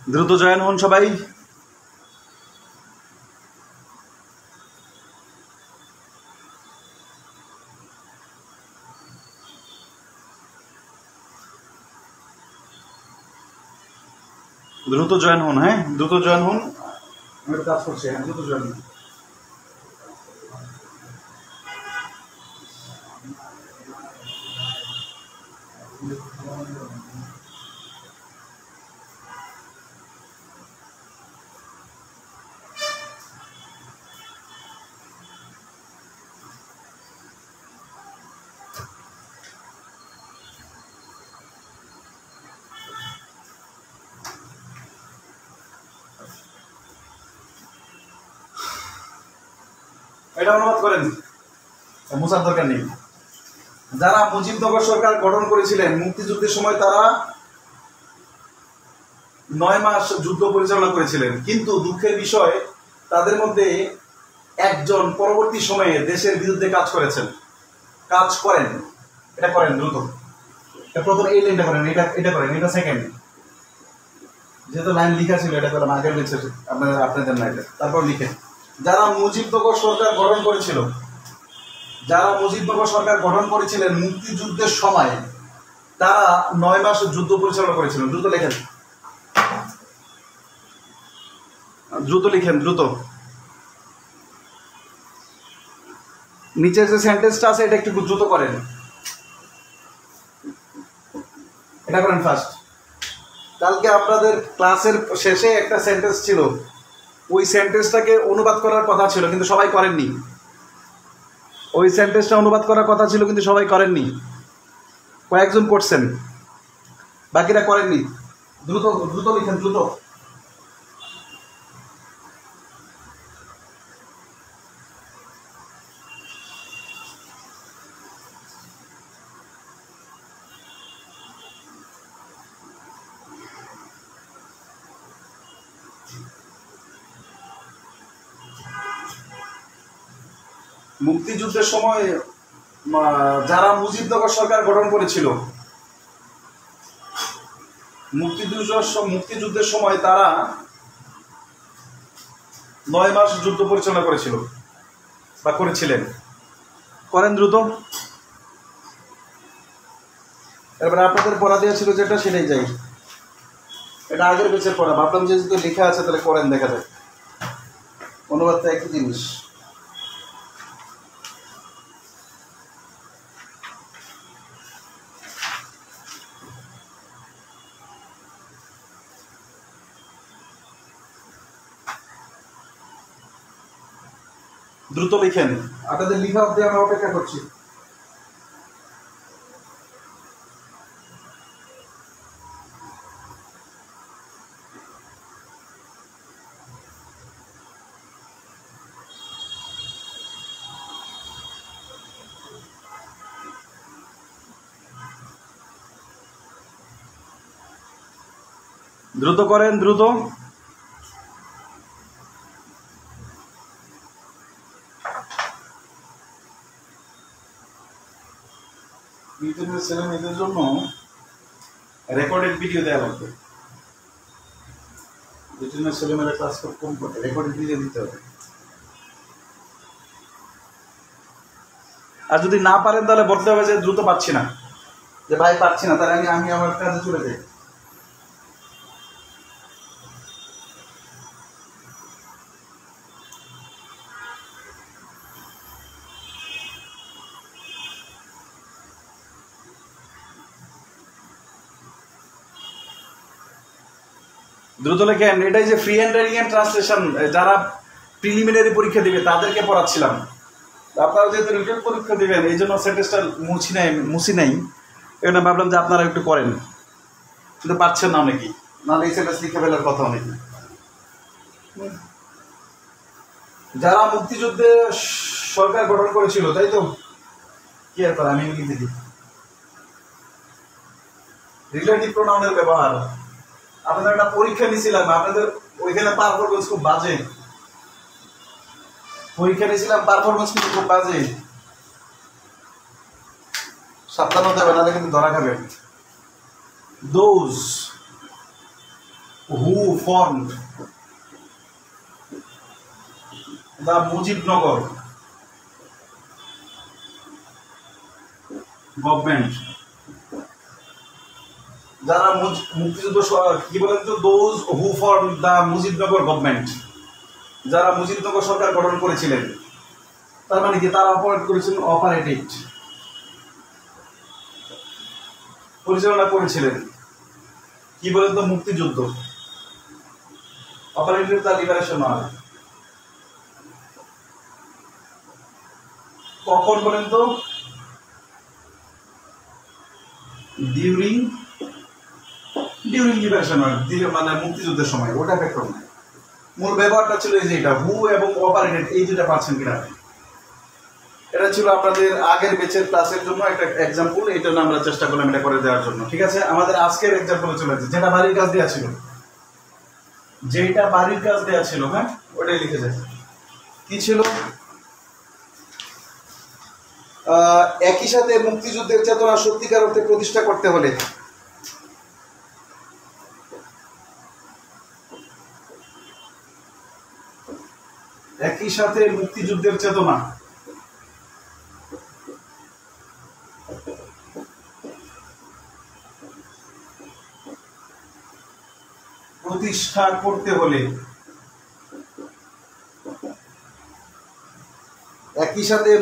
দ্রুত জয়েন হন সবাই। দ্রুত জয়েন হন, হ্যাঁ দ্রুত জয়েন হন। আমি কাজ করছি, হ্যাঁ দ্রুত জয়েন হন। এটা অনুবাদ করেন, মুছার দরকার নেই। যারা মুজিবনগর সরকার গঠন করেছিলেন মুক্তিযুদ্ধের সময় তারা 9 মাস যুদ্ধ পরিচালনা করেছিলেন, কিন্তু দুঃখের বিষয় তাদের মধ্যে একজন পরবর্তী সময়ে দেশের বিরুদ্ধে কাজ করেছেন, কাজ করেন। এটা করেন দ্রুত, প্রথম এই লাইনটা করেন, এটা করেন, এটা সেকেন্ড, যেহেতু লাইন লিখা ছিল এটা করলাম, আগের লিখছে আপনাদের না, এটা তারপর লিখে। যারা মুজিবনগর সরকার গঠন করেছিল, যারা মুজিবনগর সরকার গঠন করেছিলেন মুক্তিযুদ্ধের সময় তারা 9 মাস যুদ্ধ পরিচালনা করেছিলেন। দ্রুত লেখেন, দ্রুত লিখেন, দ্রুত। নিচের যে সেন্টেন্সটা আছে এটা একটু দ্রুত করেন, এটা করেন ফার্স্ট। কালকে আপনাদের ক্লাসের শেষে একটা সেন্টেন্স ছিল, ওই সেন্টেন্সটাকে অনুবাদ করার কথা ছিল কিন্তু সবাই করেননি। ওই সেন্টেন্সটা অনুবাদ করার কথা ছিল কিন্তু সবাই করেননি, কয়েকজন করছেন, বাকিরা করেননি। দ্রুত দ্রুত লিখেন, দ্রুত। মুক্তিযুদ্ধের সময় যারা মুজিবনগর সরকার গঠন করেছিল মুক্তিযুদ্ধের সময় তারা 9 মাস যুদ্ধ পরিচালনা করেছিল বা করেছিলেন। করেন দ্রুত। এরপরে আপনাদের পড়া দেওয়া ছিল যেটা সেটাই যাই, এটা আগের বেচের পড়া, ভাবলাম যে যদি লেখা আছে তাহলে করেন, দেখা যায় অনুবাদটা একই জিনিস। দ্রুত লিখেন, আপনাদের লিখা অবধি আমরা অপেক্ষা করছি। দ্রুত করেন, দ্রুত। ছেলে মেয়েদের জন্য রেকর্ডেড ভিডিও দেওয়া লাগবে, ছেলেমেয়েরা ক্লাস খুব কম করে, রেকর্ডেড ভিডিও দিতে হবে। আর যদি না পারেন তাহলে বলতে হবে যে দ্রুত পাচ্ছি না, যে ভাই পাচ্ছি না, তাহলে আমি আমার কাজে চলে যাই। দ্রুত লেখেন। এটাই যে free hand writing and translation, যারা প্রিলিমিনারি পরীক্ষা দিবে তাদেরকে পড়াচ্ছিলাম। আপনারা যেহেতু রিটেন পরীক্ষা দিবেন এই জন্য সেন্টেন্সটা মুছি নাই, এখানে ভাবলাম যে আপনারা একটু করেন, কিন্তু পাচ্ছেন না অনেকেই, নাহলে এই সেন্টেন্স লিখে ফেলার কথা অনেকে। যারা মুক্তিযুদ্ধে সরকার গঠন করেছিল, তাই তো, কি আর করে, আমি লিখে দিই। রিলেটিভ প্রোনাউনের ব্যবহার, আপনাদের একটা পরীক্ষা নিয়েছিলাম, আপনাদের ওইখানে পারফরমেন্স খুব বাজে, পরীক্ষা নিয়েছিলাম পারফরমেন্স কিন্তু খুব বাজে, সাবধান হতে হবে, নাহলে কিন্তু ধরা খাবে। Those who formed the Mujibnagar government. যারা মুক্তিযুদ্ধ কি বলেন তো, those who form the Mujibnagar government, যারা মুজিবনগর সরকার গঠন করেছিলেন, তার মানে কি তারা পরিচালনা করেছিলেন কি বলেন তো মুক্তিযুদ্ধ, অপারেটেড দ্য লিবারেশন আর্মি। কখন বলেন তো, ডিউরিং লিবারেশন আর্মি, মানে মুক্তিযুদ্ধের সময়, ওটা ফ্যাক্টর না। মূল ব্যবহারটা ছিল এই যে এটা হু এবং অপারেটেড, এই দুটা পাচ্ছেন কিনা। এটা ছিল আপনাদের আগের ব্যাচের ক্লাসের জন্য একটা এক্সাম্পল, এটা আমরা চেষ্টা করলাম এটা করে দেওয়ার জন্য। ঠিক আছে, আমাদের আজকের এক্সাম্পলে চলে যাচ্ছে, যেটা বাড়ির কাজ দেওয়া ছিল, হ্যাঁ ওটাই লিখে যায়। কি ছিল? একই সাথে মুক্তিযুদ্ধের চেতনা সত্যিকার অর্থে প্রতিষ্ঠা করতে হলে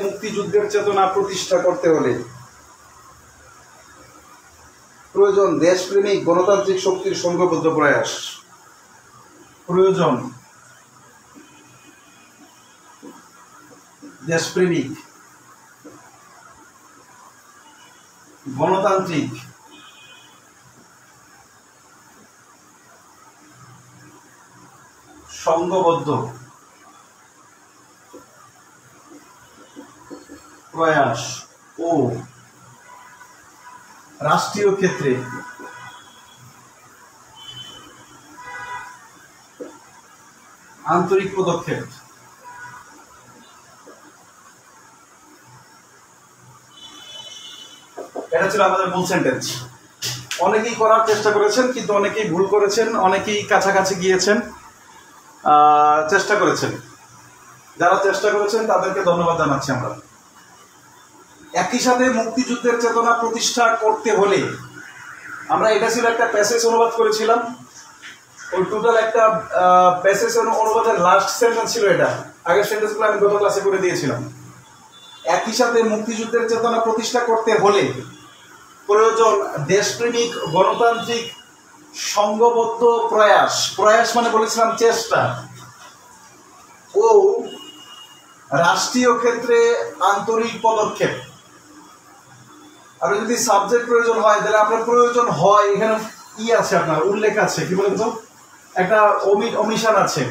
মুক্তিযুদ্ধের চেতনা প্রতিষ্ঠা করতে হলে প্রয়োজন দেশপ্রেমিক গণতান্ত্রিক শক্তির সংঘবদ্ধ প্রয়াস। প্রয়োজন দেশপ্রেমিক গণতান্ত্রিক সংঘবদ্ধ প্রয়াস ও রাষ্ট্রীয় ক্ষেত্রে আন্তরিক পদক্ষেপ। এটা ছিল আমাদের মূল সেন্টেন্স। অনেকেই করার চেষ্টা করেছেন, কিন্তু অনেকেই ভুল করেছেন, অনেকেই কাছাকাছি গিয়েছেন, চেষ্টা করেছেন। যারা চেষ্টা করেছেন তাদেরকে ধন্যবাদ জানাচ্ছি আমরা। একই সাথে মুক্তিযুদ্ধের চেতনা প্রতিষ্ঠা করতে হলে, আমরা এটা ছিল একটা প্যাসেজ অনুবাদ করেছিলাম, ওই টোটাল একটা প্যাসেজ অনুবাদের লাস্ট সেন্টেন্স ছিল এটা। আগের সেন্টেন্সগুলো আমি গত ক্লাসে করে দিয়েছিলাম। একই সাথে মুক্তিযুদ্ধের চেতনা প্রতিষ্ঠা করতে হলে প্রয়োজন দেশপ্রেমিক গণতান্ত্রিক সংঘবদ্ধ প্রয়াস। প্রয়াস মানে বলেছিলাম চেষ্টা, ও রাষ্ট্রীয় ক্ষেত্রে আন্তরিক পদক্ষেপ। আর যদি সাবজেক্ট প্রয়োজন হয়, তাহলে আপনার প্রয়োজন হয়, এখানে আছে, আপনার উল্লেখ আছে, কি বলেন তো, একটা অমিশন আছে,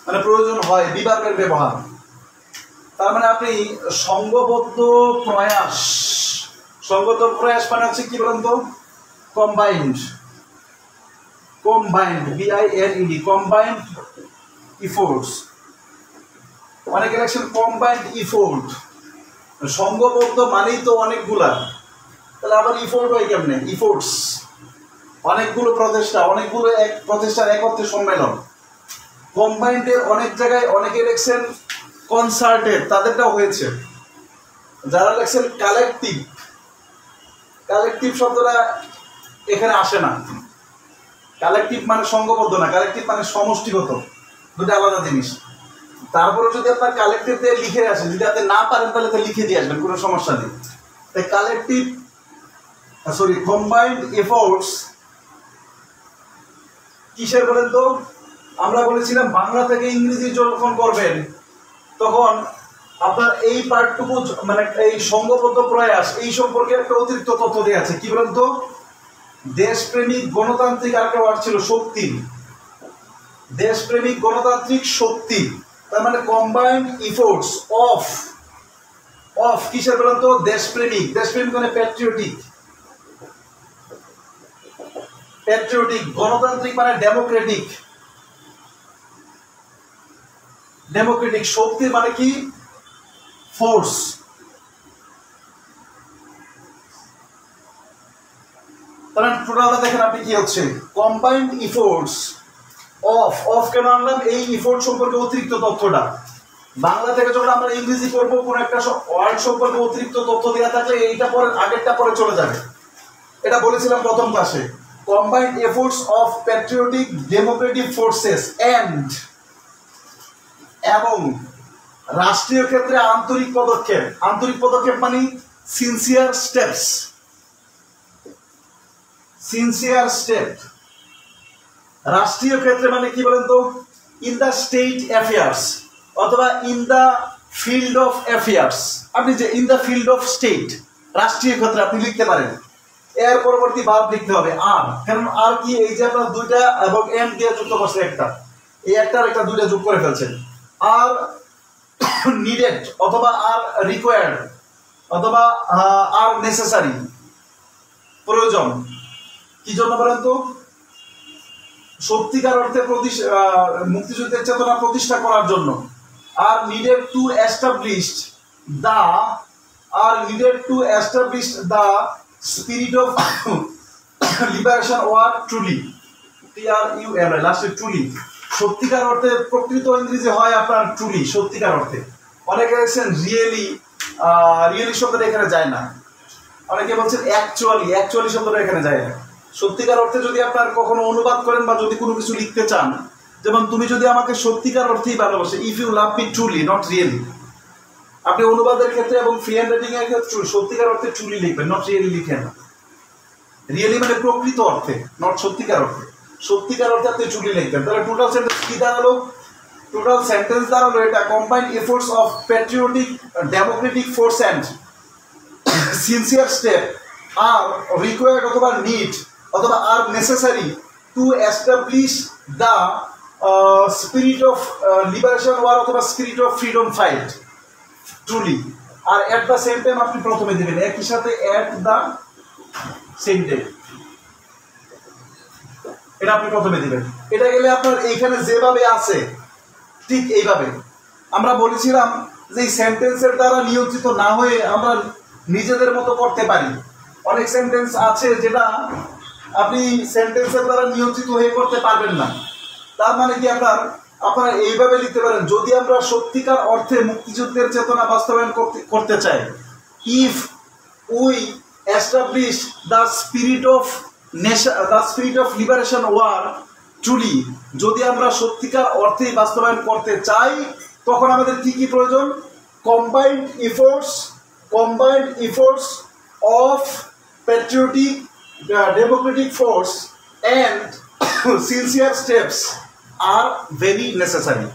মানে প্রয়োজন হয়, বিভাগের ব্যবহার। তার মানে আপনি সংঘবদ্ধ প্রয়াস মানে হচ্ছে কি বলেন তো, কম্বাইন্ড BINED কম্বাইন্ড ইফোর্টস। অনেকে লিখছেন কম্বাইন্ড ইফোর্ট। সংঘবদ্ধ মানেই তো অনেকগুলা, তাহলে আবার ইফোর্ট হয় কেমনে? ইফোর্টস অনেকগুলো প্রচেষ্টার একত্রে সম্মেলন। কম্বাইন্ডের অনেক জায়গায় অনেকে লিখছেন কনসার্টেড, তাদেরটাও হয়েছে। যারা লিখছেন কালেকটিভ শব্দটা এখানে আসে না। কালেকটিভ মানে সংঘবদ্ধ না, কালেকটিভ মানে সমষ্টিগত, দুটো আলাদা জিনিস। তারপরে যদি আপনার কালেকটিভ দিয়ে লিখে আসেন, যদি আপনি না পারেন তাহলে তো লিখে দিয়ে আসবেন, কোনো সমস্যা নেই। তাই কম্বাইন্ড এফোর্টস কিসের বলেন তো? আমরা বলেছিলাম বাংলা থেকে ইংরেজি যখন করবেন তখন আপনার এই পার্টটুকু, মানে এই সংঘবদ্ধ প্রয়াস, এই সম্পর্কে একটা অতিরিক্ত তথ্য দেওয়া আছে। কি বলেন তো, দেশপ্রেমিক গণতান্ত্রিক, আরেকটা ওয়ার্ড ছিল শক্তি, দেশপ্রেমিক গণতান্ত্রিক শক্তি। তার মানে কম্বাইন্ড ইফোর্টস অফ কিসের বলেন তো? দেশপ্রেমিক মানে প্যাট্রিয়টিক, গণতান্ত্রিক মানে ডেমোক্রেটিক, শক্তি মানে কি? ফোর্স। তাহলে টোটালটা দেখেন আপনি কি হচ্ছে, কম্বাইন্ড ইফোর্টস অফ কেন আনলাম? এই এফোর্ট সম্পর্কে অতিরিক্ত তথ্যটা বাংলা থেকে যখন আমরা ইংরেজি করবো কোন একটা ওয়ার্ড সম্পর্কে অতিরিক্ত তথ্য দেওয়া থাকলে এইটা পরে আগেরটা পরে চলে যাবে। এটা বলেছিলাম প্রথম ক্লাসে, combined efforts of patriotic Democratic forces এবং রাষ্ট্রীয় ক্ষেত্রে আন্তরিক পদক্ষেপ মানে সিনসিয়ার স্টেপ। রাষ্ট্রীয় ক্ষেত্রে মানে কি বলেন তো? ইন দ্য স্টেট অ্যাফেয়ার্স অথবা in the field of affairs. আপনি যে in the field of state রাষ্ট্রীয় ক্ষেত্রে আপনি লিখতে পারেন। এর পরবর্তী ভার্ব লিখতে হবে আর, কারণ আর কি এই যে আপনার দুইটা এবং এম দিয়ে যুক্ত করছে একটা, এই একটা আর একটা দুইটা যোগ করে ফেলছেন। আর নিডেড অথবা আর রিকোয়ার্ড অথবা আর নেসেসারি, প্রয়োজন। কি জন্য বলেন তো? সত্যিকার অর্থে মুক্তিযুদ্ধের চেতনা প্রতিষ্ঠা করার জন্য। Are needed to establish the spirit of liberation war truly, লাস্টে ট্রুলি। সত্যিকার অর্থে প্রকৃত ইংরেজি হয় আপনার ট্রুলি, সত্যিকার অর্থে। অনেকে বলছেন রিয়েলি শব্দটা এখানে যায় না, অনেকে বলছেন অ্যাকচুয়ালি শব্দটা এখানে যায় না। সত্যিকার অর্থে যদি আপনার কখনো অনুবাদ করেন বা যদি কোনো কিছু লিখতে চান, যেমন তুমি যদি আমাকে সত্যিকার অর্থেই ভালোবাসে, if you love me truly not really, আপনি অনুবাদের ক্ষেত্রে এবং ফ্রি হ্যান্ড রাইটিং এর ক্ষেত্রে সত্যিকার অর্থে ট্রুলি লিখবেন, নট রিয়েলি লিখেন। রিয়েলি মানে প্রকৃত অর্থে, নট সত্যিকার অর্থে। সত্যিকার অর্থে আপনি ট্রুলি লিখবেন। তাহলে টোটাল সেন্টেন্স কি দাঁড়ালো? টোটাল সেন্টেন্স দাঁড়ালো এটা, combined efforts of patriotic democratic force and sincere step are required অথবা নিড অথবা are necessary to establish the spirit of liberation war অথবা spirit of freedom fight truly. আর এট দ্য সেম টাইম আপনি প্রথমে দেবেন একই সাথে এট দ্য সেম টাইম, এটা আপনি প্রথমে দিবেন। এটা গেলে আপনার এইখানে যেভাবে আছে ঠিক এইভাবে। আমরা বলেছিলাম যে এই সেন্টেন্সের দ্বারা নিয়ন্ত্রিত না হয়ে আমরা নিজেদের মতো করতে পারি। অনেক সেন্টেন্স আছে যেটা আপনি সেন্টেন্সের দ্বারা নিয়ন্ত্রিত হয়ে করতে পারবেন না। তার মানে কি আপনারা এইভাবে লিখতে পারেন, যদি আমরা সত্যিকার অর্থে মুক্তিযুদ্ধের চেতনা বাস্তবায়ন করতে চাই, if we establish the spirit of liberation war truly, যদি আমরা সত্যিকার অর্থেই বাস্তবায়ন করতে চাই, তখন আমাদের কি কি প্রয়োজন? Combined efforts of patriotic democratic force and sincere steps are very necessary.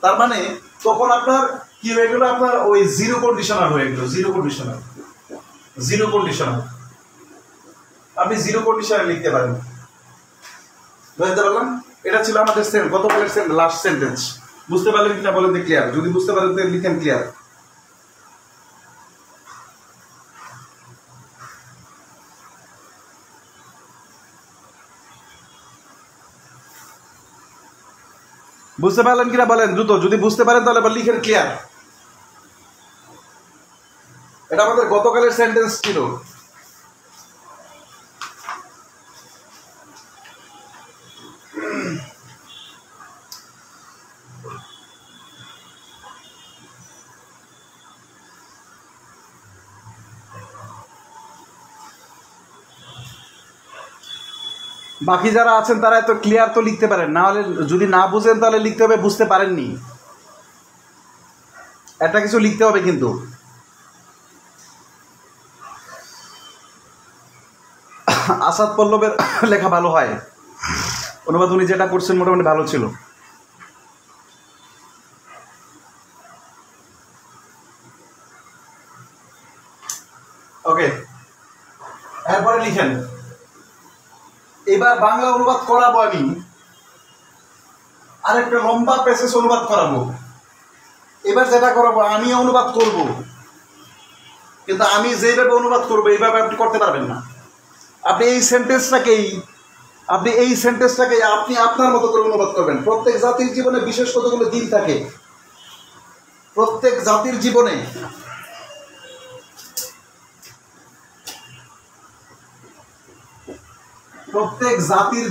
তার মানে তখন আপনার কি হয়ে গেল? আপনার ওই জিরো কন্ডিশনাল হয়ে গেল। জিরো কন্ডিশনাল আপনি জিরো কন্ডিশনাল লিখতে পারেন। বুঝতে পারলাম? এটা ছিল আমাদের গতকালের লাস্ট সেন্টেন্স। বুঝতে পারলেন কিনা বলেন? ক্লিয়ার? যদি বুঝতে পারেন তো লিখেন ক্লিয়ার। বুঝতে পারলেন কিনা বলেন দ্রুত। যদি বুঝতে পারেন তাহলে লিখেন ক্লিয়ার। এটা আমাদের গতকালের সেন্টেন্স ছিল। বাকি যারা আছেন তারা এত ক্লিয়ার তো লিখতে পারেন, না হলে যদি না বুঝেন তাহলে লিখতে হবে বুঝতে পারেননি, একটা কিছু লিখতে হবে। কিন্তু আসাদ পল্লবের লেখা ভালো হয়, অনুবাদ উনি যেটা করছেন মোটামুটি ভালো ছিল। ওকে, এরপরে লিখেন। এবার বাংলা অনুবাদ করাবো আমি, আরেকটা লম্বা প্যাসেজ অনুবাদ করাবো। এবার যেটা করাবো আমি অনুবাদ করব, কিন্তু আমি যেভাবে অনুবাদ করবো এইভাবে আপনি করতে পারবেন না। আপনি এই সেন্টেন্সটাকে আপনি আপনার মতো করে অনুবাদ করবেন। প্রত্যেক জাতির জীবনে বিশেষ কতগুলো দিন থাকে, প্রত্যেক জাতির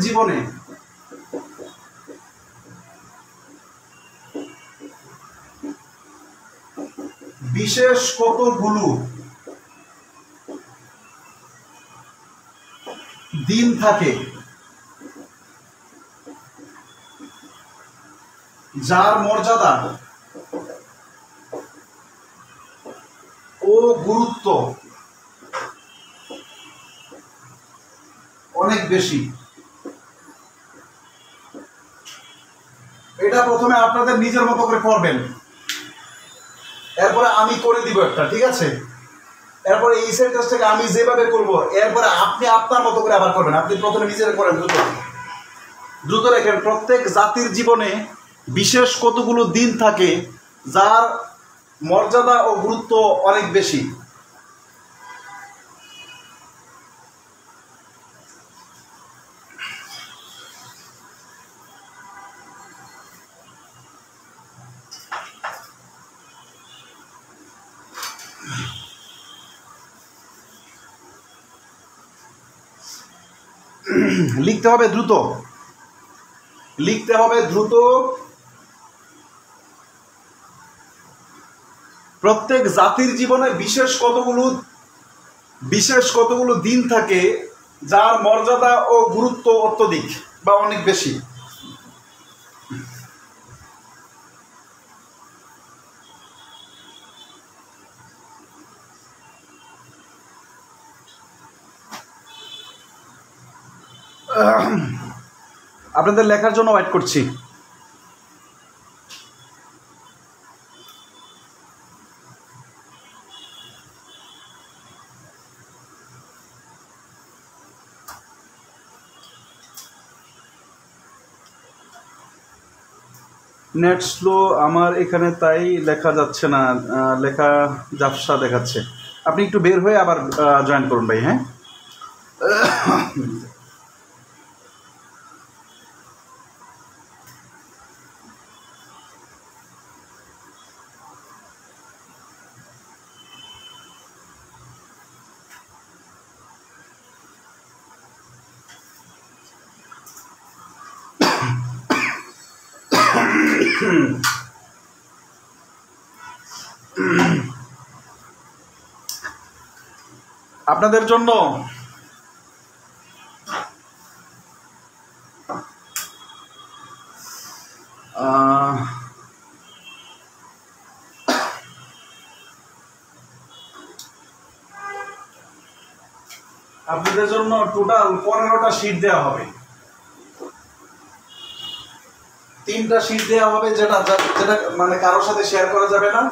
জীবনে বিশেষ কতগুলো দিন থাকে যার মর্যাদা ও গুরুত্ব অনেক বেশি। এটা প্রথমে আপনাদের নিজের মতো করে করবেন, এরপরে আমি করে দিব একটা, ঠিক আছে? এরপরে এই সেন্টেন্সটাকে আমি যেভাবে করব, এরপরে আপনি আপনার মতো করে আবার করবেন। আপনি প্রথমে নিজেরা করেন, দ্রুত দ্রুত রেখেন। প্রত্যেক জাতির জীবনে বিশেষ কতগুলো দিন থাকে যার মর্যাদা ও গুরুত্ব অনেক বেশি। লিখতে হবে দ্রুত, লিখতে হবে দ্রুত। প্রত্যেক জাতির জীবনে বিশেষ কতগুলো দিন থাকে যার মর্যাদা ও গুরুত্ব অত্যধিক বা অনেক বেশি। আপনাদের লেখার জন্য ওয়েট করছি। নেট স্লো আমার এখানে, তাই লেখা যাচ্ছে না, লেখা ঝাপসা দেখাচ্ছে। আপনি একটু বের হয়ে আবার জয়েন করুন ভাই। হ্যাঁ, আপনাদের জন্য টোটাল 15টা শীট দেওয়া হবে। 3টা শীট দেওয়া হবে যেটা মানে কারোর সাথে শেয়ার করা যাবে না,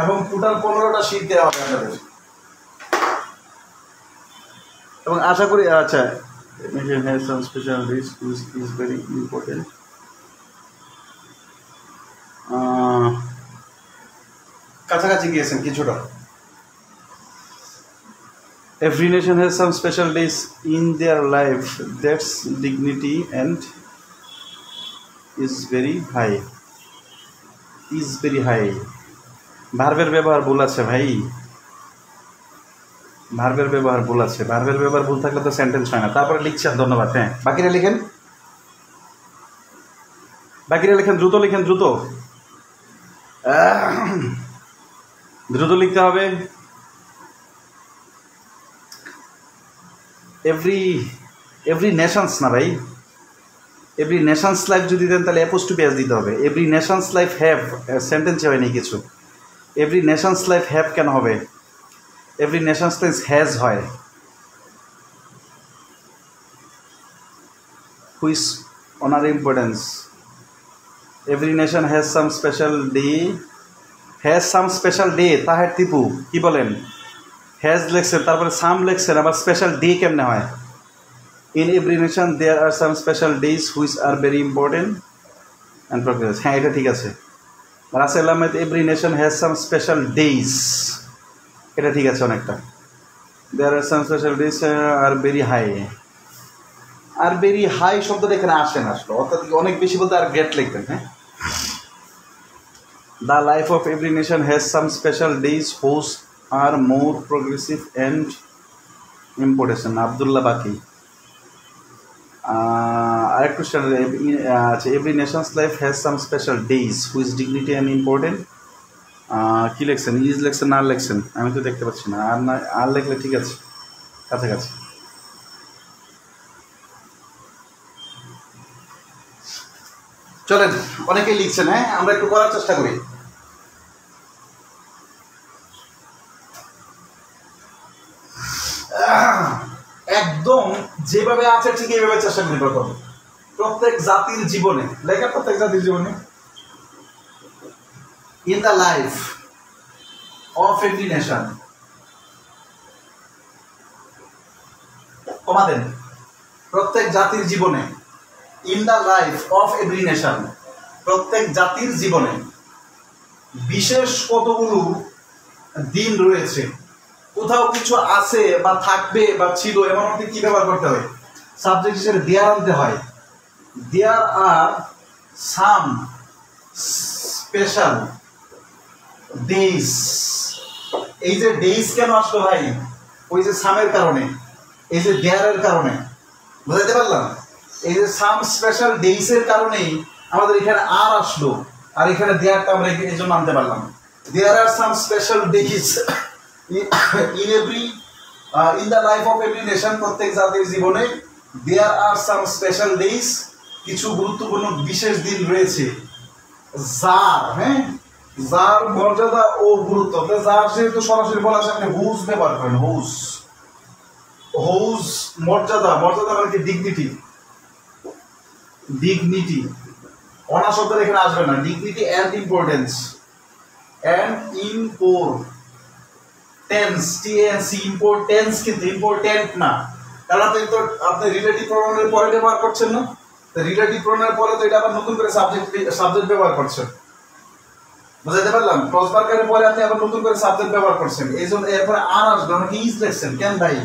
এবং টোটাল 15টা শীট দেওয়া হবে আপনাদের। এবং আশা করি, আচ্ছা, special risk is very important. কাছাকাছি গিয়েছেন কিছুটা। Every nation has some special days in their life that's dignity and is very high. Is very high. ভার্বের ব্যবহার ভুল আছে ভাই, ভার্বের ব্যবহার ভুল আছে। ভার্বের ব্যবহার ভুল থাকলে তো সেন্টেন্স হয় না। তারপরে লিখছেন, ধন্যবাদ। হ্যাঁ, বাকিরা লিখেন, বাকিরা লিখেন, দ্রুত লিখেন, দ্রুত দ্রুত লিখতে হবে। এভরি নেশনস না ভাই, এভরি নেশনস লাইফ যদি দেন তাহলে অ্যাপোস্ট্রফি এস দিতে হবে। এভরি নেশনস লাইফ হ্যাভ, সেন্টেন্সে হয়নি কিছু। এভরি নেশনস লাইফ হ্যাভ কেন হবে? এভরি নেশনস লাইফ হ্যাজ হয়। Which honour importance. Every nation has some special day, has some special day. Taher Tipu কি বলেন? হ্যাজ লেখছেন, তারপরে সাম লেখছেন, আবার স্পেশাল ডে কেমনে হয়? In every nation there are some special days which are very important and progress. হ্যাঁ, এটা ঠিক আছে। Rasel Ahmed, every nation has some special days, এটা ঠিক আছে অনেকটা। There are some special days are very high. Are very high শব্দটা এখানে আসে না আসলে, অর্থাৎ অনেক বেশি বলতে আর গ্রেট লিখবেন। হ্যাঁ, the life of every nation has some special days which R more progressive and important. Abdullah বাকি। আরেকটু আচ্ছা, every Nations life has some special days which dignity and important. কি লিখছেন? ইজ লিখছেন না আর লিখছেন? আমি তো দেখতে পাচ্ছি না। আর না, আর লিখলে ঠিক আছে, কাছাকাছি। চলেন, অনেকেই লিখছেন, হ্যাঁ আমরা একটু করার চেষ্টা করি। একদম যেভাবে আছে ঠিক এইভাবে চেষ্টা করি প্রথম। প্রত্যেক জাতির জীবনে লেখা, প্রত্যেক জাতির জীবনে in the life of every nation, comma দেন, প্রত্যেক জাতির জীবনে, in the life of every nation, প্রত্যেক জাতির জীবনে বিশেষ কতগুলো দিন রয়েছে। কোথাও কিছু আছে বা থাকবে বা ছিল এমন অর্থে কি ব্যবহার করতে হয়? সাবজেক্ট হিসেবে দেয়ার আনতে হয়। দেয়ার আর সাম স্পেশাল ডেইজ। এই যে ডেইজ কেন আসলো ভাই? ওই যে সামের কারণে, এই যে দেয়ারের কারণে, বুঝাইতে পারলাম? এই যে সাম স্পেশাল ডেইজ এর কারণেই আমাদের এখানে আর আসলো, আর এখানে দেয়ারটা আমরা এই জন্য আনতে পারলাম। There are some special days in every in the life of every nation, প্রত্যেক জাতির জীবনে there are some special days, কিছু গুরুত্বপূর্ণ বিশেষ দিন রয়েছে যার, হ্যাঁ, যার মর্যাদা ও গুরুত্ব। যার যেহেতু সরাসরি বলা আছে, আপনি হুজ ব্যবহার করেন। হুজ, হুজ মর্যাদা, মর্যাদা মানে কি? Dignity, dignity. অনা শব্দ এখানে আসবে না। Dignity and importance, and tense, TNC, importance, কিন্তু ইম্পর্টেন্ট না। কারণ আপনি রিলেটিভ প্রোনাউনের পরে ব্যবহার করছেন না, রিলেটিভ প্রোনাউনের পরে তো এটা আবার নতুন করে সাবজেক্ট ব্যবহার করছেন। বুঝাইতে পারলাম? ক্রসবার্গারের পরে আপনি আবার নতুন করে সাবজেক্ট ব্যবহার করছেন, এই জন্য এরপরে আর আসবে। অনেকে ইজ লিখছেন কেন ভাই?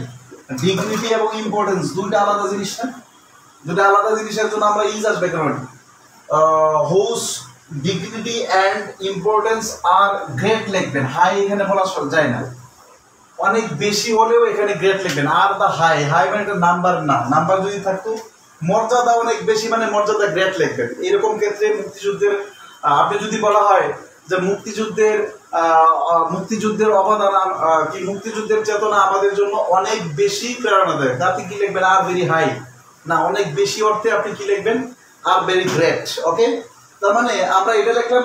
ডিগনিটি এবং ইম্পর্টেন্স দুইটা আলাদা জিনিস না? দুইটা আলাদা জিনিসের জন্য আমরা ইজ আসবে কেন? Whose dignity and importance are great লিখবেন, হাই এখানে বলা যায় না। অনেক বেশি হলেও এখানে গ্রেট লিখবেন। আর দা হাই, হাই মানে একটা নাম্বার না, নাম্বার যদি থাকতো। মর্যাদা অনেক বেশি মানে মর্যাদা গ্রেট লিখবেন। এরকম ক্ষেত্রে মুক্তিযুদ্ধের, আপনি যদি বলা হয় যে মুক্তিযুদ্ধের অবদান কি, মুক্তিযুদ্ধের চেতনা আমাদের জন্য অনেক বেশি প্রেরণাদায়ক, আপনি কি লিখবেন? আর ভেরি হাই না, অনেক বেশি অর্থে আপনি কি লিখবেন? Are very great. ওকে, তার মানে আমরা এটা লিখলাম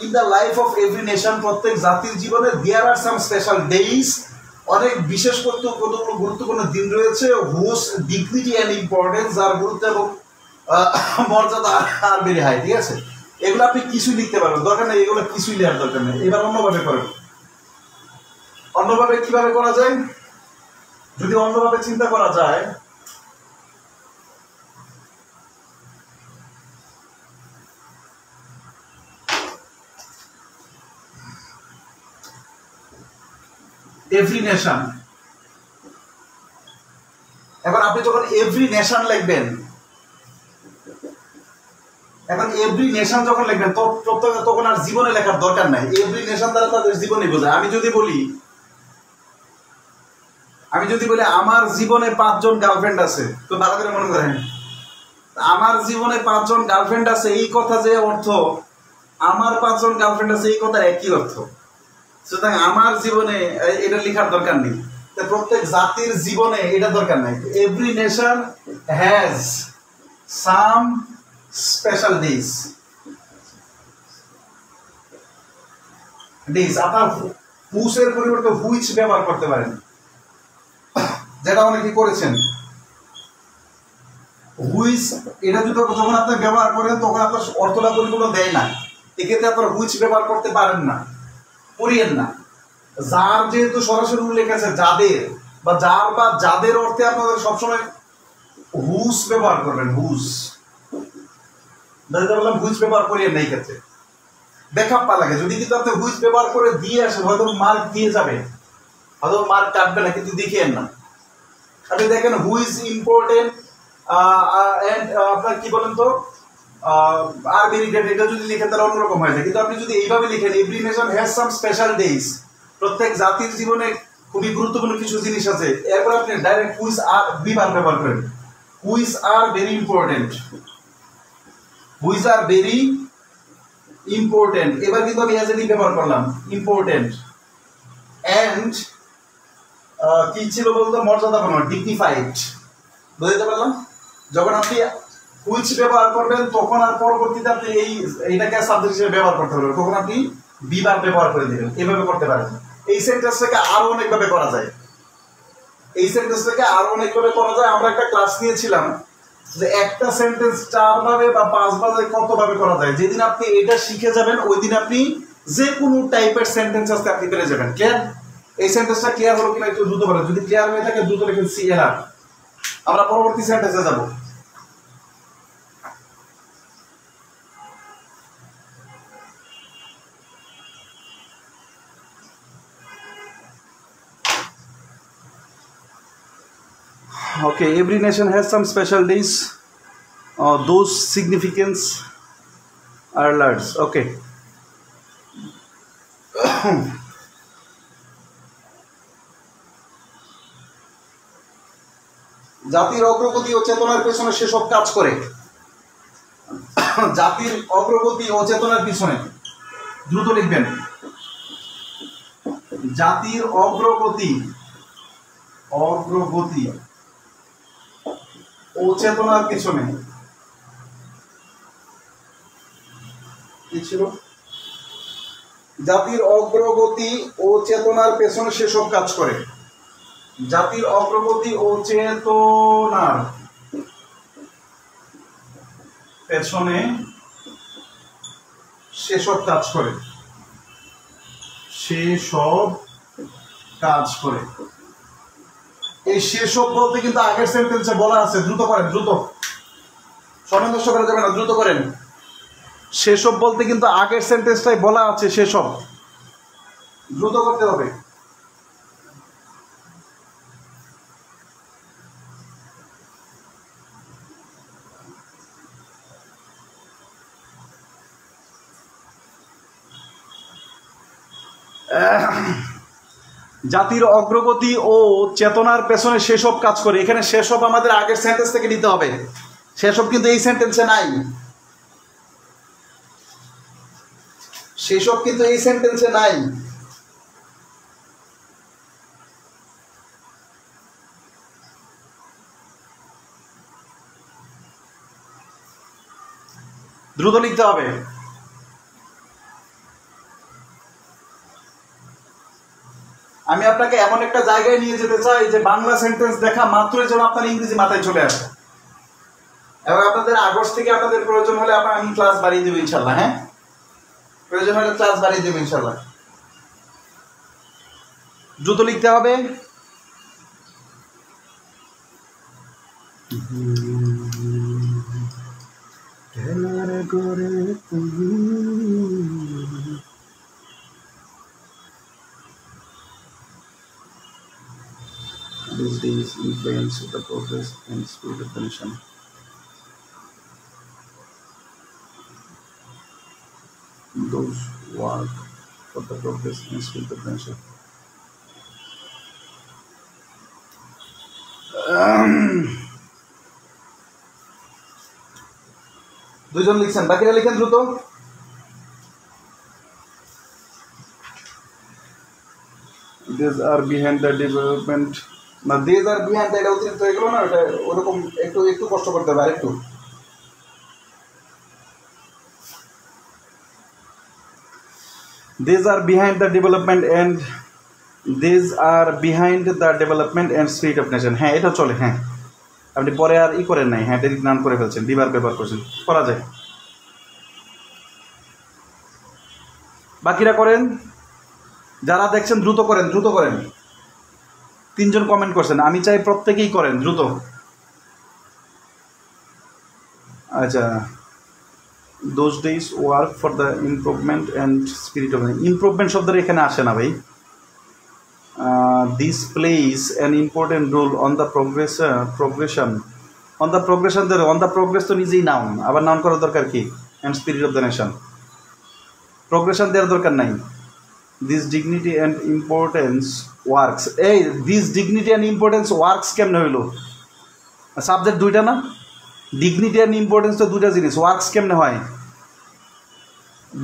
in the life of every nation, প্রত্যেক জাতির জীবনে দেয়ার আর সাম স্পেশাল ডেইজ, অনেক বিশেষ কতগুলো গুরুত্বপূর্ণ দিন রয়েছে। হুজ ডিগনিটি অ্যান্ড ইম্পর্টেন্স, যার গুরুত্ব এবং মর্যাদা আর ভেরি হাই। ঠিক আছে, এগুলো আপনি কিছুই লিখতে পারবেন, দরকার নেই, এগুলো কিছুই লেখার দরকার নেই। এবার অন্যভাবে করেন। অন্যভাবে কিভাবে করা যায়? যদি অন্যভাবে চিন্তা করা যায়, এভরি নেশন, এখন আপনি যখন এভরি নেশন লিখবেন, এখন এভরি নেশন যখন লিখবেন তখন আর জীবনে লেখার দরকার নাই। এভরি নেশন দ্বারা তাদের জীবনে বোঝায়। আমি যদি বলি আমার জীবনে 5 জন গার্লফ্রেন্ড আছে, তো ভালো করে মনে করেন, আমার জীবনে 5 জন গার্লফ্রেন্ড আছে, এই কথা যে অর্থ, আমার 5 জন গার্লফ্রেন্ড আছে এই কথা একই অর্থ। সুতরাং আমার জীবনে এটা লেখার দরকার নেই। প্রত্যেক জাতির জীবনে এটা দরকার নাই। Every nation has some special days. আপনার হুসের পরিবর্তে হুইচ ব্যবহার করতে পারেন, যেটা অনেকে করেছেন। হুইচ এটা যদি যখন আপনি ব্যবহার করেন তখন আপনার অর্থটা পরিপূর্ণ দেয় না, এক্ষেত্রে আপনার হুইচ ব্যবহার করতে পারেন না, করিয়েন না। যার যেহেতু সরাসরি উল্লেখ আছে যাদের বা যার বা যাদের অর্থে আপনাদের সবসময় হুস ব্যবহার করবেন। হুস বললাম, হুইচ ব্যবহার করিয়েন না। এই ক্ষেত্রে ব্যাকআপ লাগে। যদি কিন্তু আপনি হুইচ ব্যবহার করে দিয়ে আসেন, হয়তো মার্ক দিয়ে যাবে, হয়তো মার্ক কাটবে না, কিন্তু দেখিয়েন না। আপনি দেখেন হুইচ ইম্পর্টেন্ট আপনার কি বলেন তো আর ভেরি গ্রেট, এটা যদি লিখেন তাহলে অন্যরকম হয়ে যায়। কিন্তু আপনি যদি এইভাবে লিখেন every nation has some special days, প্রত্যেক জাতির জীবনে খুবই গুরুত্বপূর্ণ কিছু জিনিস আছে, এরপর আপনি ডাইরেক্ট হুইচ আর বিভাগ ব্যবহার করেন। Which are very important, which are very important, এবার কিন্তু আমি অ্যাজ এডি ব্যবহার করলাম ইম্পর্টেন্ট। অ্যান্ড কি ছিল বলতো, মর্যাদাপূর্ণ, ডিগনিফাইড। বুঝতে পারলাম? যখন আপনি হুইচ ব্যবহার করবেন তখন আর পরবর্তীতে আপনি এইটাকে সাবজেক্ট হিসেবে ব্যবহার করতে পারবেন, তখন আপনি বিভাগ ব্যবহার করে দিবেন, এভাবে করতে পারেন। এই সেন্টেন্সটাকে আরো অনেকভাবে করা যায়, এই সেন্টেন্সটাকে আরো অনেকভাবে করা যায়। আমরা একটা ক্লাস নিয়েছিলাম যে একটা সেন্টেন্স 4 ভাবে বা 5 ভাবে কত ভাবে করা যায়। যেদিন আপনি এটা শিখে যাবেন ওই দিন আপনি যে কোনো টাইপের সেন্টেন্স আসতে আপনি পেরে যাবেন। ক্লিয়ার? এই সেন্টেন্সটা ক্লিয়ার হলো কিনা একটু দ্রুত বলেন, যদি ক্লিয়ার হয়ে থাকে দ্রুত লিখেন সিএলআর। আমরা পরবর্তী সেন্টেন্সে যাব। Okay, every nation has some special days. Those significance are large. Okay. জাতির অগ্রগতি ও চেতনার পেছনে সেসব কাজ করে। জাতির অগ্রগতি ও চেতনার পিছনে, দ্রুত লিখবেন, জাতির অগ্রগতি ও চেতনার পিছনে কি ছিল? জাতির অগ্রগতি ও চেতনার পেছনে সেসব কাজ করে। জাতির অগ্রগতি ও চেতনার পেছনে সেসব কাজ করে, সেসব কাজ করে। এই সেসব বলতে কিন্তু আগের সেন্টেন্সে বলা আছে, দ্রুত করেন, দ্রুত, সময় নষ্ট করা যাবে না, দ্রুত করেন। সেসব বলতে কিন্তু আগের সেন্টেন্সটাই বলা আছে, সেসব দ্রুত করতে হবে। জাতির অগ্রগতি ও চেতনার পেছনে সেসব কাজ করে। এখানে সেসব আমাদের আগের সেন্টেন্স থেকে নিতে হবে, সেসব কিন্তু এই সেন্টেন্সে নাই, সেসব কিন্তু এই সেন্টেন্সে নাই। দ্রুত লিখতে হবে। আমি আপনাকে এমন একটা জায়গায় নিয়ে যেতে চাই যে বাংলা সেন্টেন্স দেখা মাত্রই যেন আপনার ইংরেজি মাথায় চলে আসে। এবং আপনাদের আগস্ট থেকে আপনাদের প্রয়োজন হলে আমি ক্লাস বাড়িয়ে দেবো ইনশাল্লাহ। হ্যাঁ, প্রয়োজন হলে ক্লাস বাড়িয়ে দেবো ইনশাল্লাহ। দ্রুত লিখতে হবে। These days influence the progress and speed of the nation. Those work for the progress and speed of the nation. দুইজন লিখছেন, বাকিরা লিখেন দ্রুত। These are behind the development. না, these are behind, এটা অতিরিক্ত হয়ে গেল না, এটা ওরকম একটু একটু কষ্ট করতে হবে, আরেকটু। These are behind the development and these are behind the development and spirit of nation. হ্যাঁ, এটা চলে। হ্যাঁ, আপনি পরে আর করেন নাই, হ্যাঁ, এটা নাম করে ফেলছেন, বিবার ব্যবহার করছেন, করা যায়। বাকিরা করেন, যারা দেখছেন দ্রুত করেন, দ্রুত করেন। 3 জন কমেন্ট করছেন, আমি চাই প্রত্যেকেই করেন দ্রুত। আচ্ছা, those days work for the improvement and spirit of improvement শব্দটা এখানে আসে না ভাই। This plays an important role on the progression on the progression on the progress তো নিজেই নাউন, আবার নাউন করার দরকার কি? and spirit of the nation, progression দেওয়ার দরকার নাই। This dignity and importance works, এই this dignity and importance works কেমনে হইলো? সাবজেক্ট দুইটা না, ডিগনিটি and ইম্পর্টেন্স তো দুইটা জিনিস, ওয়ার্কস কেমনে হয়?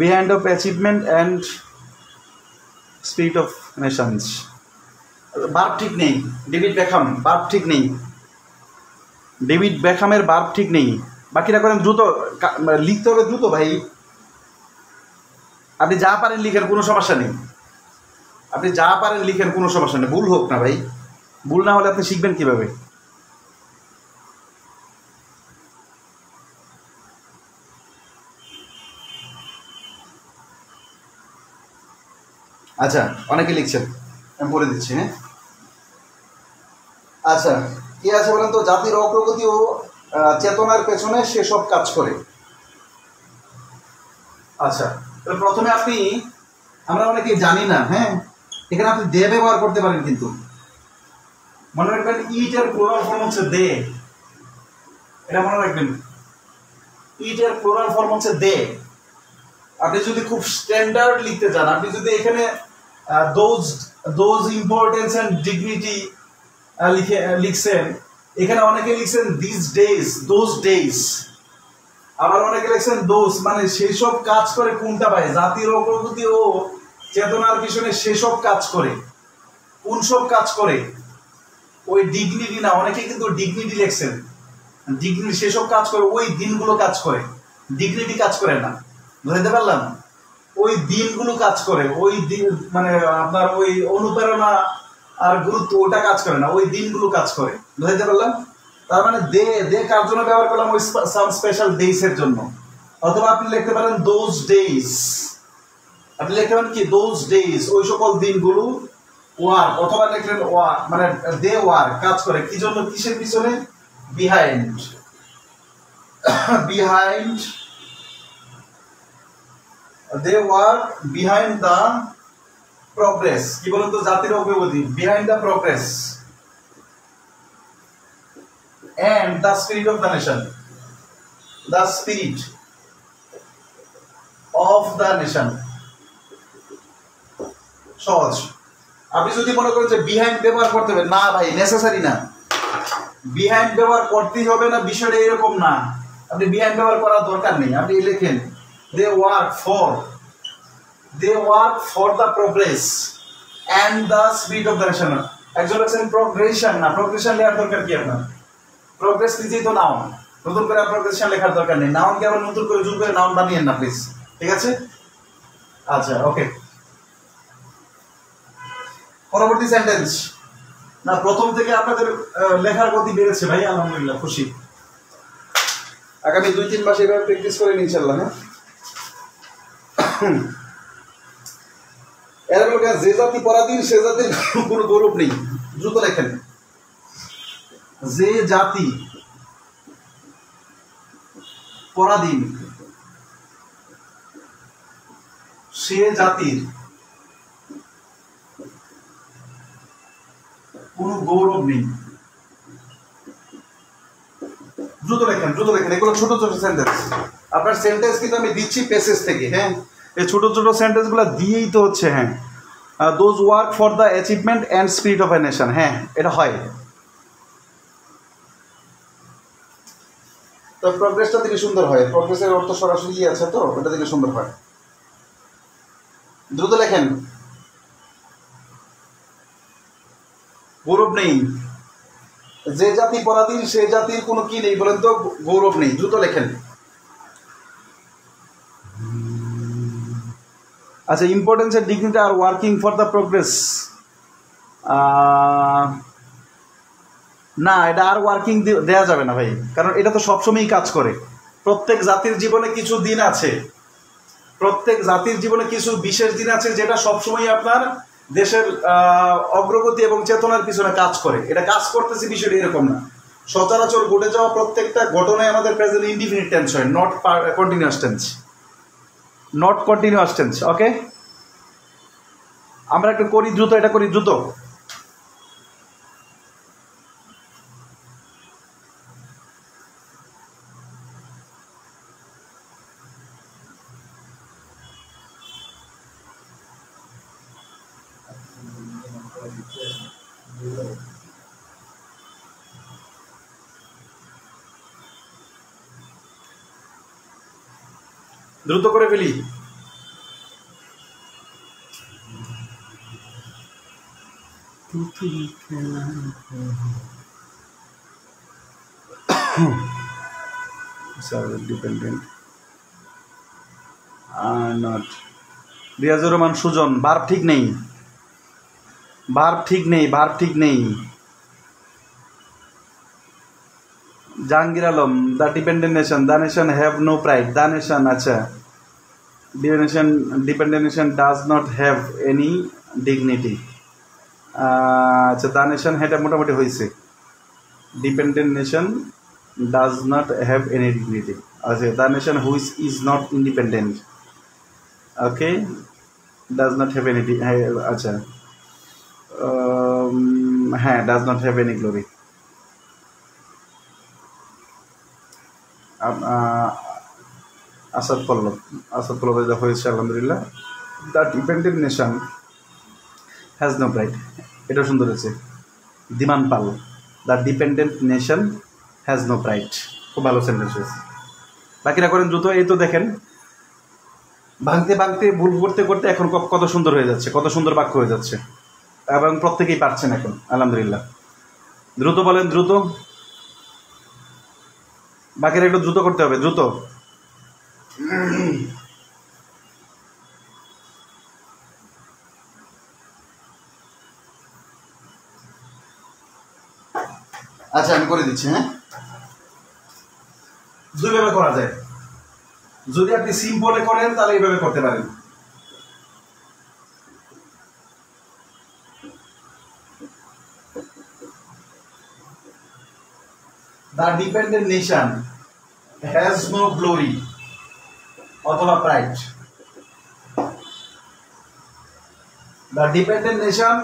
Behind of achievement and spirit of Nations. Verb ঠিক নেই। ডেভিড বেকহাম, বার্ব ঠিক নেই। ডেভিড বেকহামের বার্ব ঠিক নেই। বাকিরা করেন দ্রুত, লিখতে হবে দ্রুত ভাই। আপনি যা পারেন লিখেন, কোনো সমস্যা নেই। আপনি যা পারেন লিখেন, কোনো সমস্যা নেই। ভুল হোক না ভাই, ভুল না হলে আপনি শিখবেন কিভাবে? আচ্ছা, অনেকে লিখছেন, আমি বলে দিচ্ছি। হ্যাঁ, আচ্ছা, কি আছে বলেন তো? জাতির অগ্রগতি ও চেতনার পেছনে সেসব কাজ করে। আচ্ছা, প্রথমে আপনি, আমরা অনেকে জানি না, হ্যাঁ, এখানে আপনি দে ব্যবহার করতে পারেন, কিন্তু মনে রাখবেন ইটের প্লুরাল ফর্ম হচ্ছে দে। এটা মনে রাখবেন, ইটের প্লুরাল ফর্ম হচ্ছে দে। আপনি যদি খুব স্ট্যান্ডার্ড লিখতে চান, আপনি যদি এখানে দোজ ইম্পর্টেন্স অ্যান্ড ডিগনিটি লিখছেন, এখানে অনেকে লিখছেন দিস ডেজ, দোজ ডেজ। আবার অনেকে লিখছেন দোজ, মানে সেসব কাজ করে। কোনটা ভাই? জাতির অগ্রগতি ও চেতনার পিছনে সেসব কাজ করে। কোন সব কাজ করে? ওই ডিগনিটি না, অনেকে কিন্তু ডিগনিটি লিখছেন। ডিগনিটি সেসব কাজ করে, ওই দিনগুলো কাজ করে। ডিগনিটি কাজ করে না, বুঝতে পারলাম? ওই দিনগুলো কাজ করে, ওই দিন মানে আপনার ওই অনুপ্রেরণা আর গুরুত্ব, ওটা কাজ করে না, ওই দিনগুলো কাজ করে। বুঝতে পারলাম? তার মানে দে, দে কার জন্য ব্যবহার করলাম? ওই সাম স্পেশাল ডেজ এর জন্য। অথবা আপনি লিখতে পারেন দোজ ডেজ। আপনি লিখতে পারেন কি? দোজ ডেজ, ওই সকল দিনগুলো ওয়ার। অথবা লিখলেন ওয়ার, মানে দে ওয়ার, কাজ করে। কি জন্য? কিসের পিছনে? Behind, behind, they were behind the progress। কি বলেন তো? জাতির অগ্রগতি, behind the progress and the spirit of the nation, the spirit of the nation। সহজ। আপনি যদি মনে করেন যে বিহাইন্ড ব্যবহার করতে হবে, না ভাই, নেসেসারি না। বিহাইন্ড ব্যবহার করতেই হবে না, বিষয়টা এরকম না। আপনি বিহাইন্ড ব্যবহার করার দরকার নেই। আপনি লেখেন they work for the progress and the speed of the nation। একজন আছেন প্রোগ্রেশন, না প্রোগ্রেশন লেখার দরকার কি আপনার? প্রোগ্রেস নিজেই তো নাউন, নতুন করে প্রোগ্রেশন লেখার দরকার নেই। নাউনকে আবার নতুন করে যোগ করে নাউন বানিয়েন না প্লিজ, ঠিক আছে? আচ্ছা, ওকে। পরবর্তী সেন্টেন্স। না, প্রথম থেকে আপনাদের লেখার গতি বেড়েছে ভাই, আলহামদুলিল্লাহ, খুশি। আগামী 2-3 মাস এভাবে প্র্যাকটিস করেন ইনশাআল্লাহ। হ্যাঁ, যে জাতি পরাধীন সে জাতির কোনো গৌরব নেই। দ্রুত লেখেন, যে জাতি পরাধীন সে জাতির কোনো গৌরব নেই। দ্রুত লেখেন, দ্রুত লেখেন। এগুলো ছোট ছোট সেন্টেন্স। আপনার সেন্টেন্স কিন্তু আমি দিচ্ছি পেসেজ থেকে। হ্যাঁ, এই ছোট ছোট সেন্টেন্স গুলো দিয়েই তো হচ্ছে। হ্যাঁ, those work for the achievement and spirit of a nation. হ্যাঁ, এটা হয়। তো প্রগ্রেসটা দিলে সুন্দর হয়। প্রগ্রেসের অর্থ সরাসরি আছে, তো এটা দিলে সুন্দর হয়। দ্রুত লেখেন। গৌরব নেই। যে জাতি পরাধীন সে জাতির কোনো কি নেই বলেন তো? গৌরব নেই। দ্রুত লেখেন। আচ্ছা, ইম্পর্টেন্স এর dignity are working for the progress. না, এটা আর ওয়ার্কিং দেওয়া যাবে না ভাই, কারণ এটা তো সবসময়ই কাজ করে। প্রত্যেক জাতির জীবনে কিছু দিন আছে, প্রত্যেক জাতির জীবনে কিছু বিশেষ দিন আছে যেটা সবসময় আপনার দেশের অগ্রগতি এবং চেতনার পিছনে কাজ করে। এটা কাজ করতেছে, বিষয়টা এরকম না। সচরাচর ঘটে যাওয়া প্রত্যেকটা ঘটনায় আমাদের প্রেজেন্ট ইনডিফিনিট টেন্স হয়, not continuous tense, not continuous tense. Okay, আমরা একটু করি দ্রুত, এটা করি দ্রুত। দ্রুত করে ফেলি। Dependent not. Riazur Rahman Sujon, verb ঠিক নেই, ভার্ব ঠিক নেই, ভার্ব ঠিক নেই। Jahangir Alam, the dependent nation, the nation have no pride, the nation, আচ্ছা dependent nation does not have any dignity, আচ্ছা দ্য নেশন এটা মোটামুটি হয়েছে, dependent nation does not have any dignity, আচ্ছা the nation which is not independent, okay does not have any, আচ্ছা হ্যাঁ does not have any glory. Asad Pallab, Asad Pallab যা হয়েছে আলহামদুলিল্লাহ। The dependent nation has no pride, এটা সুন্দর হয়েছে। Diman Pal, the dependent nation has no pride, খুব ভালো সেন্টেন্স হয়েছে। বাকিরা করেন দ্রুত। এই তো দেখেন ভাঙতে ভাঙতে ভুল করতে করতে এখন কত সুন্দর হয়ে যাচ্ছে, কত সুন্দর বাক্য হয়ে যাচ্ছে, এবং প্রত্যেকেই পারছেন এখন আলহামদুলিল্লাহ। দ্রুত বলেন, দ্রুত। বাকিরা একটু দ্রুত করতে হবে, দ্রুত। আচ্ছা আমি করে দিচ্ছি। হ্যাঁ, দুইভাবে করা যায়। যদি আপনি সিম্পলে করেন তাহলে এইভাবে করতে পারেন। The dependent nation has no glory অথবা pride. The dependent nation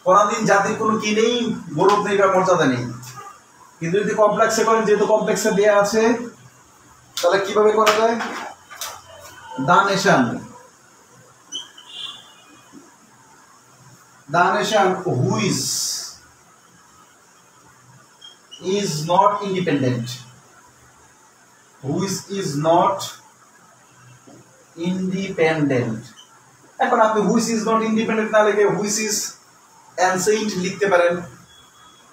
পরাধীন জাতির কোনো কি নেই, গৌরব নেই বা মর্যাদা নেই। কিন্তু যদি কমপ্লেক্সে করেন, যেহেতু কমপ্লেক্সে দেওয়া আছে, তাহলে কিভাবে করা যায়? The nation who is not independent, who is not independent। এখন আপনি হুইচ ইজ নট ইন্ডিপেন্ডেন্ট না লিখে হুইচ ইজ অ্যানসেইন্ট লিখতে পারেন,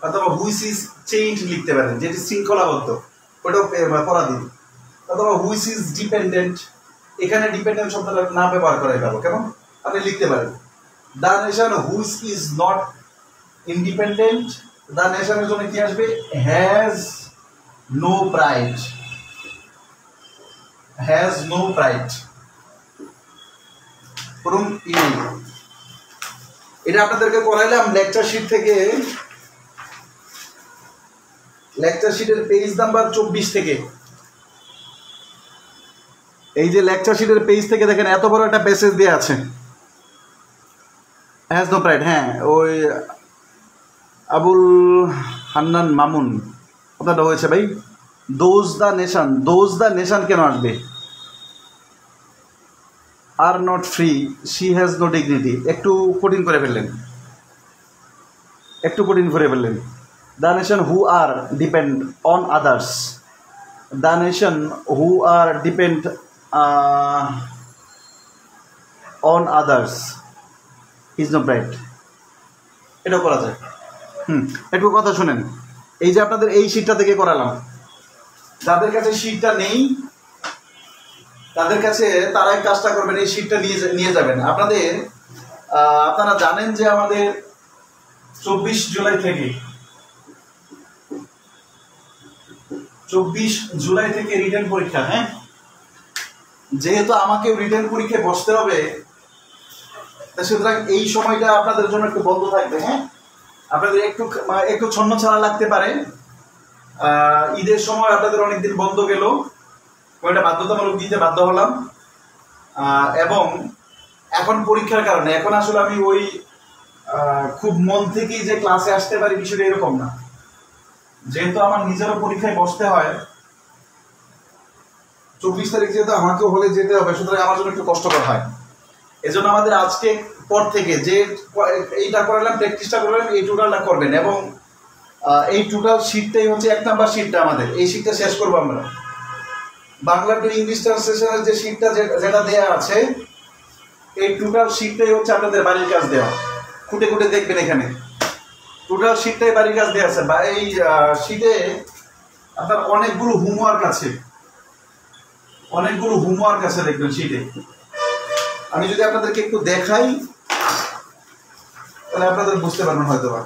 অথবা হুইচ ইজ চেইন্ড লিখতে পারেন, যেটি শৃঙ্খলাবদ্ধ, ওটাও পরাধীন। অথবা হুইচ ইজ ডিপেন্ডেন্ট, এখানে ডিপেন্ডেন্ট শব্দটা না ব্যবহার করাই ভালো। কেমন আপনি লিখতে পারেন the nation which is not independent, the নেশনের জন্য কি আসবে? Has no pride, has no pride. এটা আপনাদেরকে করাইলাম লেকচার শিট থেকে, লেকচার শিটের পেজ নাম্বার 24 থেকে। এই যে লেকচার শিটের পেজ থেকে দেখেন এত বড় একটা প্যাসেজ দেওয়া আছে, হ্যাজ নো প্রাইড। হ্যাঁ, ওই আবুল হান্নান মামুন আপনারটা হয়েছে ভাই। দোজ দ্য নেশন কেন আসবে? Are not free, she has no dignity, একটু কঠিন করে ফেললেন, একটু কঠিন করে ফেললেন। The nation who are depend on others, the nation who are depend on others is no pride, এটা করা যায়। একটু কথা শুনেন, এই যে আপনাদের এই শীটটা থেকে করালাম, যাদের কাছে শীটটা নেই তাদের কাছে তারা এক কাজটা করবেন, এই শীটটা নিয়ে যাবেন। আপনারা জানেন যে আমাদের 24 জুলাই থেকে রিটেন পরীক্ষা। হ্যাঁ, যেহেতু আমাকে রিটেন পরীক্ষায় বসতে হবে, সুতরাং এই সময়টা আপনাদের জন্য একটু বন্ধ থাকবে। হ্যাঁ, আপনাদের একটু ছন্ন ছাড়া লাগতে পারে। ঈদের সময় আপনাদের অনেকদিন বন্ধ গেল, ওইটা বাধ্যতামূলক দিতে বাধ্য হলাম। এবং এখন পরীক্ষার কারণে এখন আসলে আমি ওই খুব মন থেকেই যে ক্লাসে আসতে পারি বিষয়টা এরকম না। যেহেতু আমার নিজেরও পরীক্ষায় বসতে হয়, 24 তারিখ যেহেতু আমাকেও হলে যেতে হবে, সুতরাং আমার জন্য একটু কষ্টকর হয়। এজন্য আমাদের আজকে পর থেকে যে এইটা করালাম, প্র্যাকটিসটা করলাম, এই টোটালটা করবেন। এবং এই টোটাল শিটটাই হচ্ছে 1 নাম্বার শিটটা আমাদের, এই শিটটা শেষ করবো আমরা। বাংলা টু ইংলিশ ট্রান্সলেশনের যে শিটটা যেটা দেওয়া আছে, এই টোটাল শিটটাই হচ্ছে আপনাদের বাড়ির কাজ দেওয়া। খুঁটে খুঁটে দেখবেন এখানে টোটাল শীটটাই বাড়ির কাজ দেওয়া আছে, বা এই শীটে আপনার অনেকগুলো হোমওয়ার্ক আছে, দেখবেন শীটে। আমি যদি আপনাদেরকে একটু দেখাই তাহলে আপনাদের বুঝতে পারবেন হয়তো বা।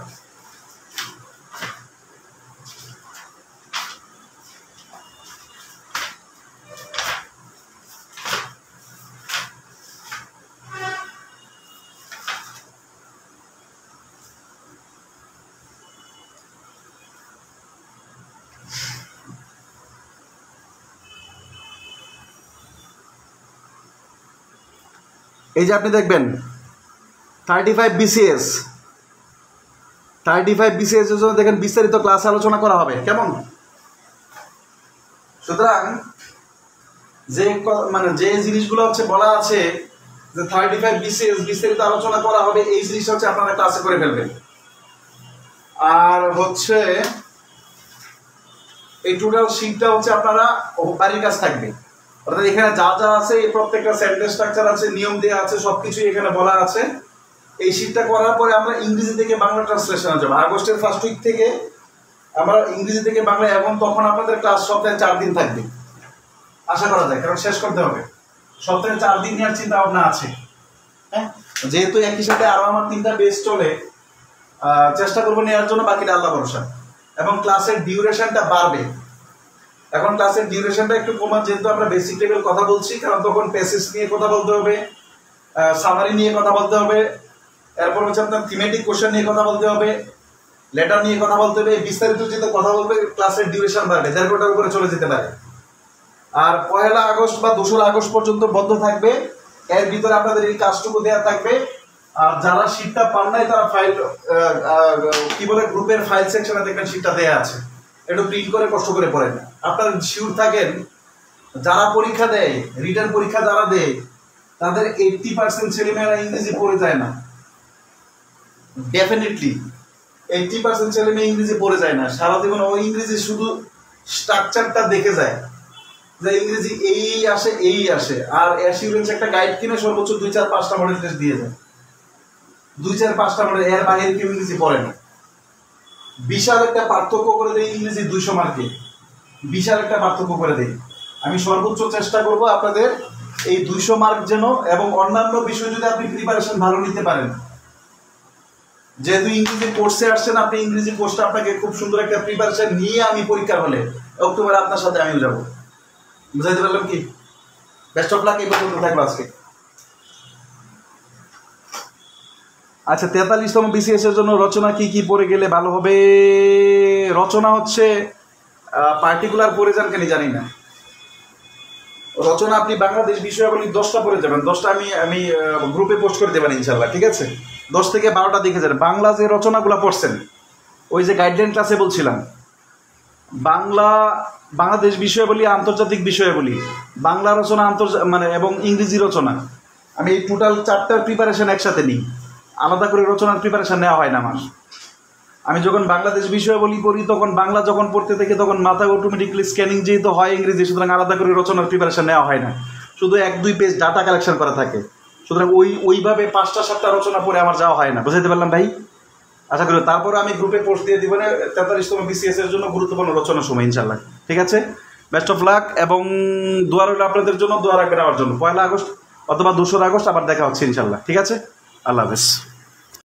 এই যে আপনি দেখবেন 35 BCS, 35 BCS এর জন্য দেখেন বিস্তারিত ক্লাসে আলোচনা করা হবে, কেমন? সুতরাং যে জিনিসগুলো হচ্ছে বলা আছে যে 35 BCS বিস্তারিত আলোচনা করা হবে, এই জিনিসটা হচ্ছে আপনারা ক্লাসে করে ফেলবেন। আর হচ্ছে এই টোটাল শীটটা হচ্ছে আপনারা বাড়ির কাজ থাকবে, অর্থাৎ এখানে যা যা আছে এই প্রত্যেকটা সেন্টেন্স স্ট্রাকচার আছে, নিয়ম দেওয়া আছে, সবকিছু এখানে বলা আছে। এই শীটটা করার পরে আমরা ইংরেজি থেকে বাংলা ট্রান্সলেশনে যাবো। আগস্টের ফার্স্ট উইক থেকে আমরা ইংরেজি থেকে বাংলা, এবং তখন আপনাদের ক্লাস সপ্তাহে 4 দিন থাকবে আশা করা যায়, কারণ শেষ করতে হবে। সপ্তাহে 4 দিন নেওয়ার চিন্তা ভাবনা আছে। হ্যাঁ, যেহেতু একই সাথে আরো আমার 3টা বেস চলে, চেষ্টা করবো নেওয়ার জন্য, বাকিটা আল্লাহ ভরসা। এবং ক্লাসের ডিউরেশনটা বাড়বে। এখন ক্লাসের ডিউরেশনটা একটু কমা, যেহেতু আমরা বেসিক লেভেল কথা বলছি, কারণ তখন প্যাসেজ নিয়ে কথা বলতে হবে, সামারি নিয়ে কথা বলতে হবে, এরপর হচ্ছে আপনার থিমেটিক কোশ্চেন নিয়ে কথা বলতে হবে, লেটার নিয়ে কথা বলতে হবে, বিস্তারিত যেহেতু কথা বলবে ক্লাসের ডিউরেশন বাড়বে, 1.5 ঘন্টার উপরে চলে যেতে পারে। আর 1 আগস্ট বা 2 আগস্ট পর্যন্ত বন্ধ থাকবে, এর ভিতরে আপনাদের এই কাজটুকু দেওয়া থাকবে। আর যারা শীটটা পান নাই তারা ফাইল কি বলে গ্রুপের ফাইল সেকশনে দেখবেন শীটটা দেওয়া আছে, একটু প্রিন্ট করে কষ্ট করে পড়েন। আপনারা শিওর থাকেন যারা পরীক্ষা দেয়, রিটার্ন পরীক্ষা যারা দেয়, তাদের 80% ছেলেমেয়েরা ইংরেজি পড়ে যায় না। ডেফিনেটলি 80% ছেলেমেয়ে ইংরেজি পড়ে যায় না। সারা জীবন ওই ইংরেজি শুধু স্ট্রাকচারটা দেখে যায়, যে ইংরেজি এই আসে। আর অ্যাসিউরেন্স একটা গাইড কিনে সর্বোচ্চ 2-4-5টা মডেল টেস্ট দিয়ে যায়, 2-4-5টা মডেল, এর বাইরে কেউ ইংরেজি পড়ে না। বিশাল একটা পার্থক্য করে দেয় ইংরেজি 200 মার্কে, বিশাল একটা পার্থক্য করে দেয়। আমি সর্বোচ্চ চেষ্টা করব আপনাদের এই 200 মার্ক যেন, এবং অন্যান্য বিষয় যদি আপনি প্রিপারেশন ভালো নিতে পারেন। যেহেতু ইংরেজি কোর্সে আসছেন, আপনি ইংরেজি কোর্সটা আপনাকে খুব সুন্দর একটা প্রিপারেশন নিয়ে আমি পরীক্ষার হলে অক্টোবরে আপনার সাথে আমিও যাব। বুঝাইতে পারলাম কি? Best of luck. এই পর্যন্ত থাকলো আজকে। আচ্ছা, 43তম BCS এর জন্য রচনা কি কি পড়ে গেলে ভালো হবে? রচনা হচ্ছে পার্টিকুলার পড়ে যান কেন জানি না। রচনা আপনি বাংলাদেশ বিষয়াবলী 10টা পড়ে যাবেন, 10টা আমি গ্রুপে পোস্ট করে দেবেন ইনশাল্লাহ, ঠিক আছে? 10 থেকে 12টা দেখে যাবেন। বাংলা যে রচনাগুলো পড়ছেন, ওই যে গাইডলাইন ক্লাসে বলছিলাম, বাংলাদেশ বিষয়াবলী, আন্তর্জাতিক বিষয়াবলী, বাংলা রচনা এবং ইংরেজি রচনা, আমি এই টোটাল 4টার প্রিপারেশন একসাথে নিই। আলাদা করে রচনার প্রিপারেশন নেওয়া হয় না আমার। আমি যখন বাংলাদেশ বিষয়াবলী পড়ি, তখন বাংলা যখন পড়তে থাকি, তখন মাথায় অটোমেটিক্যালি স্ক্যানিং যেহেতু হয় ইংরেজি, সুতরাং আলাদা করে রচনার প্রিপারেশন নেওয়া হয় না, শুধু 1-2 পেজ ডাটা কালেকশন করা থাকে। সুতরাং ওইভাবে 5টা-7টা রচনা পড়ে আমার যাওয়া হয় না। বুঝাইতে পারলাম ভাই? আশা করি। তারপরে আমি গ্রুপে পোস্ট দিয়ে দিব 43তম BCS এর জন্য গুরুত্বপূর্ণ রচনা সময় ইনশাল্লাহ, ঠিক আছে? বেস্ট অফ লাক, এবং দোয়া রইল আপনাদের জন্য, দোয়া রাখবেন আমার জন্য। 1 আগস্ট অথবা 2 আগস্ট আবার দেখা হচ্ছে ইনশাল্লাহ, ঠিক আছে? আল্লাহ হাফেজ।